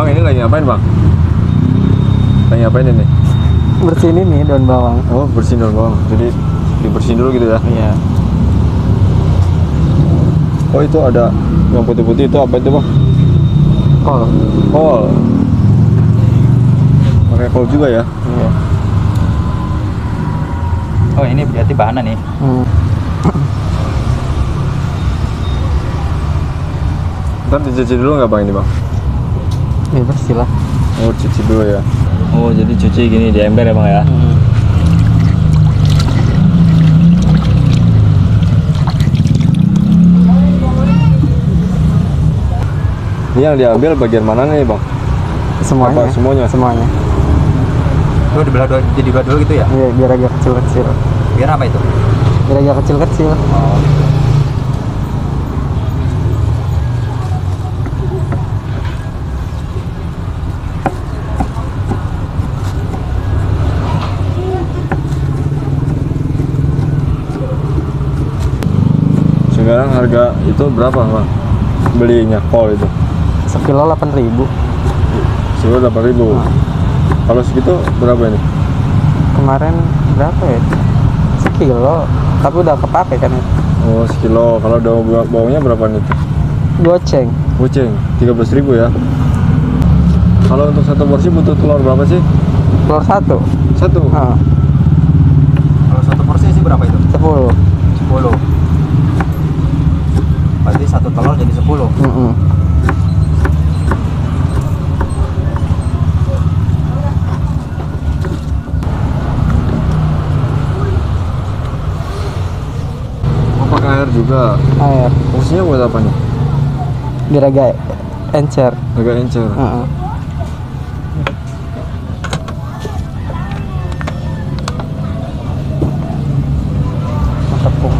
Bang, ini lagi ngapain bang? Lagi ngapain ini? Bersihin ini daun bawang. Oh, bersihin daun bawang. Jadi dibersihin dulu gitu ya? Iya. Oh, itu ada yang putih-putih itu apa itu bang? Kol. Kol. Pakai kol juga ya? Iya. Oh, ini berarti bahannya nih. Ntar dicuci dulu nggak bang ini bang? Ini bersih lah. Oh, cuci dulu ya. Oh, jadi cuci gini di ember ya bang ya? Ini yang diambil bagian mana nih bang? Semuanya. Apa, semuanya? Semuanya. Lu dibelah dulu, jadi dua dulu gitu ya? Iya, biar agak kecil-kecil. Biar apa itu? Biar agak kecil-kecil. Oh. Sekarang harga itu berapa bang? Belinya kol itu? Sekilo 8.000. Sekilo 8.000. Kalau segitu berapa ini? Kemarin berapa ya? Sekilo. Tapi udah kepake kan itu. Oh, sekilo. Kalau daun bawangnya berapa nih? Goceng. Goceng 13.000 ya. Kalau untuk satu porsi butuh telur berapa sih? Telur satu. Satu. Kalau satu porsi sih berapa itu? 10. 10. Berarti satu telur jadi 10. Oh, pakai air juga. Air. Fungsinya buat apa nih? Biar agak encer. Agak encer. Tepung.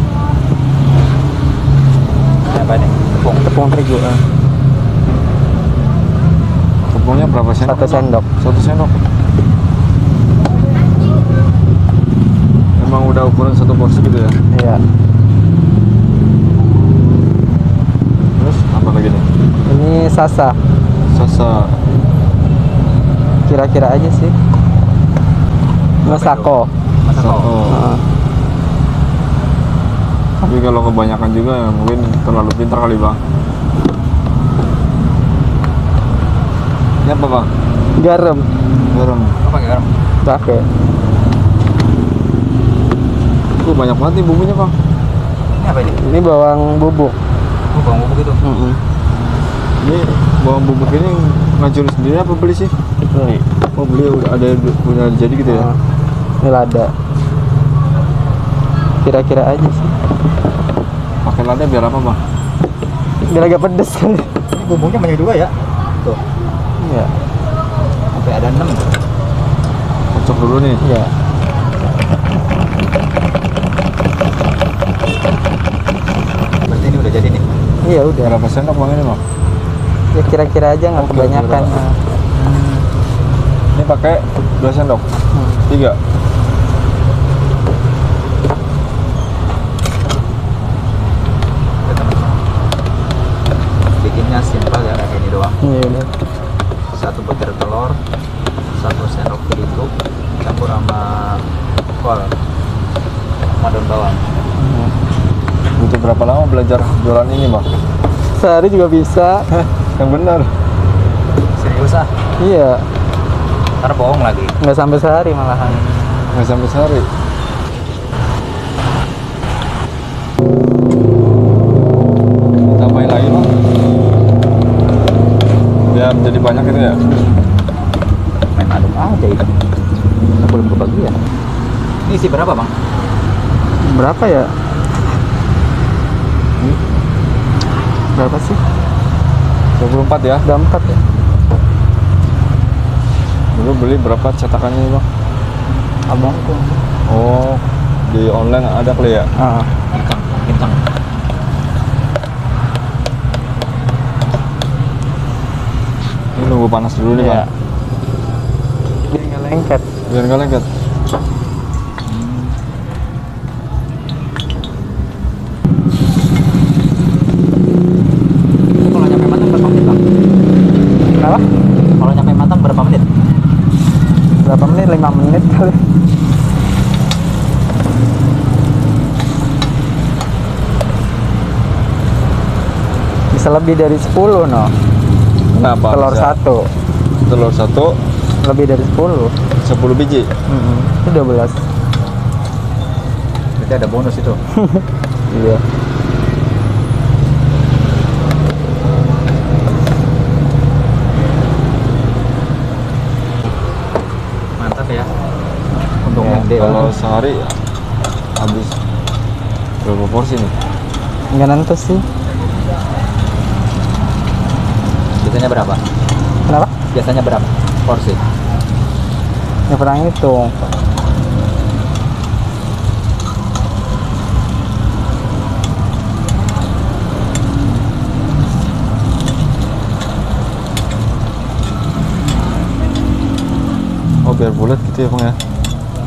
Apa nih? Tepung terigu. Tepungnya berapa sendok? 1 sendok. 1 sendok. Emang udah ukuran satu porsi gitu ya? Iya. Terus apa lagi nih? Ini sasa. Sasa. Kira-kira aja sih. Masako. Masako. Tapi kalau kebanyakan juga ya mungkin terlalu pintar kali bang. Ini apa bang? Garam. Garam. Apa garam? Pakai. Banyak banget nih bumbunya bang. Ini apa ini? Ini bawang bubuk. Oh, bawang bubuk itu. Ini bawang bubuk ini ngacur sendiri apa beli sih? Beli. Oh beli udah jadi gitu ya? Ini lada. Kira-kira aja sih. Pakai lada biar apa bang? Biar agak pedes kali. Ini bumbunya banyak juga ya? Tuh. Iya. Sampai ada 6. Kocok dulu nih. Iya. Berarti ini udah jadi nih. Iya udah. Berapa sendok bang ini bang? Ya kira-kira aja nggak Oke, kebanyakan. kira-kira. Ini pakai 2 sendok. 3. Bikinnya simpel ya, kayak ini doang. Iya udah. 1 butir telur, 1 sendok terigu, campur sama kol, sama daun bawang. Butuh berapa lama belajar jualan ini bang? Sehari juga bisa. Yang benar. Serius ah? Iya. Ntar bohong lagi. Nggak sampai sehari malahan. Nggak sampai sehari. Tambahin lagi bang. Biar menjadi banyak itu ya. Main aduk aja itu. Aku belum kebagian. Ini isi berapa bang? Berapa ya? Berapa sih? 24 ya. Udah 4 ya? Dulu beli berapa cetakannya ini bang? Abangku. Oh, di online ada kali ya? Bintang. Ini nunggu panas dulu nih Iya. bang. Biar nggak lengket. Biar nggak lengket. Kalau nyampe matang berapa menit bang? Kenapa? Kalau nyampe matang berapa menit? Berapa menit? 5 menit kali. Bisa lebih dari 10 no. Kenapa? Telur bisa? satu Telur satu lebih dari 10. 10 biji. Itu 12. Berarti ada bonus itu. Iya. Mantap ya. Untung Ya, gede Kalau banget. sehari habis berapa porsi nih? Nggak nentu sih. Biasanya berapa? Kenapa? Biasanya berapa porsi? Ya pernah hitung. Oh biar bulat gitu ya bang ya?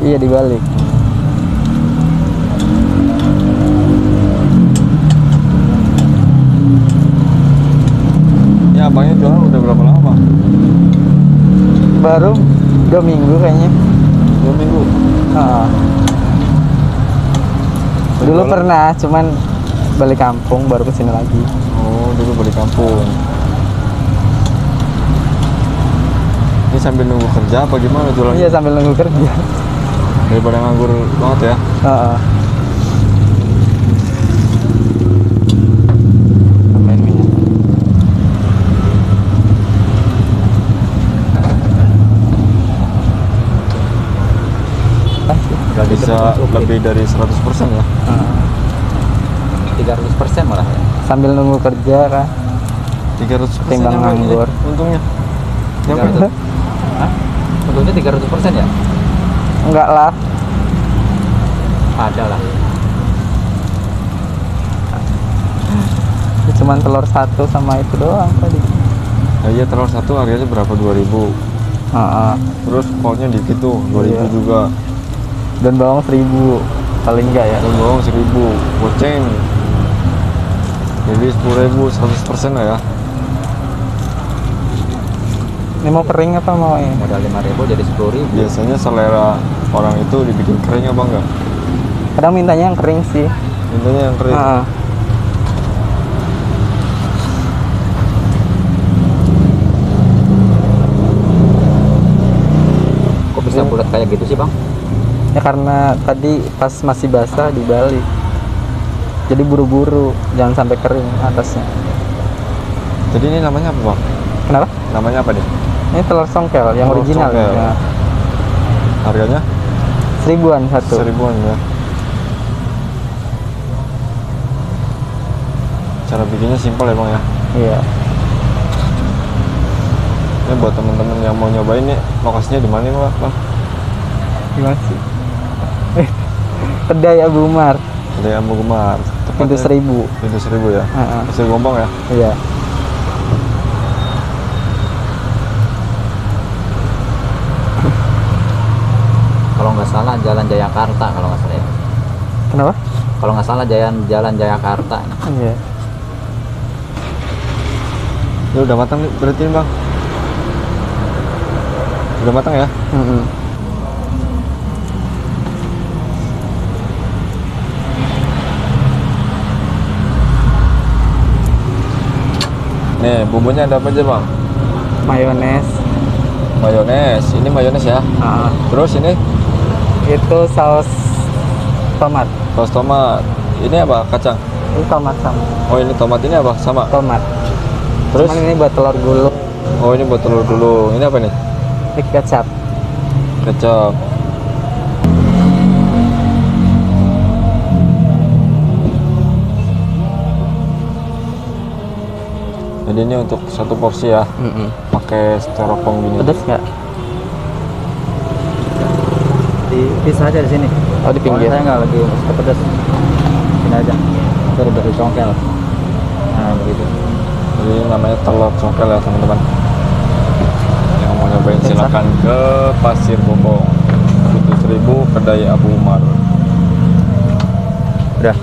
Iya dibalik. Ya abangnya jualan udah berapa lama? Baru 2 minggu kayaknya. 2 minggu. Ah. Dulu Jualan? pernah, cuman balik kampung baru kesini lagi. Oh dulu balik kampung. Ini sambil nunggu kerja apa gimana jualannya? Iya sambil nunggu kerja. Daripada nganggur banget ya? Heeh. Tambahin minyak. Udah Bisa lebih dari 100% ya? 300% malah ya. Sambil nunggu kerja kan. 300% Timbang ya, Bang, ini nganggur. untungnya. Nyampe 300. Hah? Untungnya 300% ya? Enggak lah. Ada lah. Cuman telur satu sama itu doang tadi. Nah, iya telur satu harganya berapa? 2000. Heeh. Terus kolnya dikit tuh 2000 Iya. juga. Dan bawang 1000 paling enggak ya. Dan bawang 1000. Goceng. Jadi 10.000 100% lah ya. Ini mau kering apa mau ini? Modal 5.000 jadi 10.000. Biasanya selera orang itu dibikin kering apa enggak? Kadang mintanya yang kering sih. Intinya yang kering. Heeh. Kok bisa bulat kayak gitu sih bang? Ya karena tadi pas masih basah dibalik. Jadi buru-buru, jangan sampai kering atasnya. Jadi ini namanya apa bang? Kenapa? Namanya apa nih? Ini telur songkel yang Telur original. songkel. Ya. Harganya? 1000-an satu. 1000-an ya. Cara bikinnya simpel ya bang ya. Iya. Ini buat temen-temen yang mau nyobain nih, lokasinya di mana nih bang? Gimana sih? Kedai Abu Umar, Dari Ambu Gemar. pintu 1000. Pintu 1000 ya. Heeh. Pasir Gombong ya. Iya. Kalau nggak salah Jalan Jayakarta kalau nggak salah ya. Kenapa? Kalau nggak salah Jalan Jayakarta. Iya. Ini udah matang nih berarti nih, bang. Udah matang ya? Mm-mm. Nih bumbunya ada apa aja bang? Mayones. Mayones. Ini mayones ya. Ah, Terus ini itu saus tomat. saus tomat. Ini apa? Kacang. Ini tomat sama. Oh ini tomat ini apa? Sama. Tomat. Terus? Cuman ini buat telur gulung. Oh ini buat telur dulu. Ini apa nih? Ini kecap. Kecap. Jadi ini untuk satu porsi ya. Pakai styrofoam gini. Pedas nggak? Bisa aja di sini. Oh di pinggir. Saya nggak lagi suka pedas. Sini aja. Dari congkel. Nah begitu. Jadi ini namanya telur congkel ya teman-teman. Yang mau nyobain silakan ke Pasir Gombong. Pintu 1000 Kedai Abu Umar. Udah.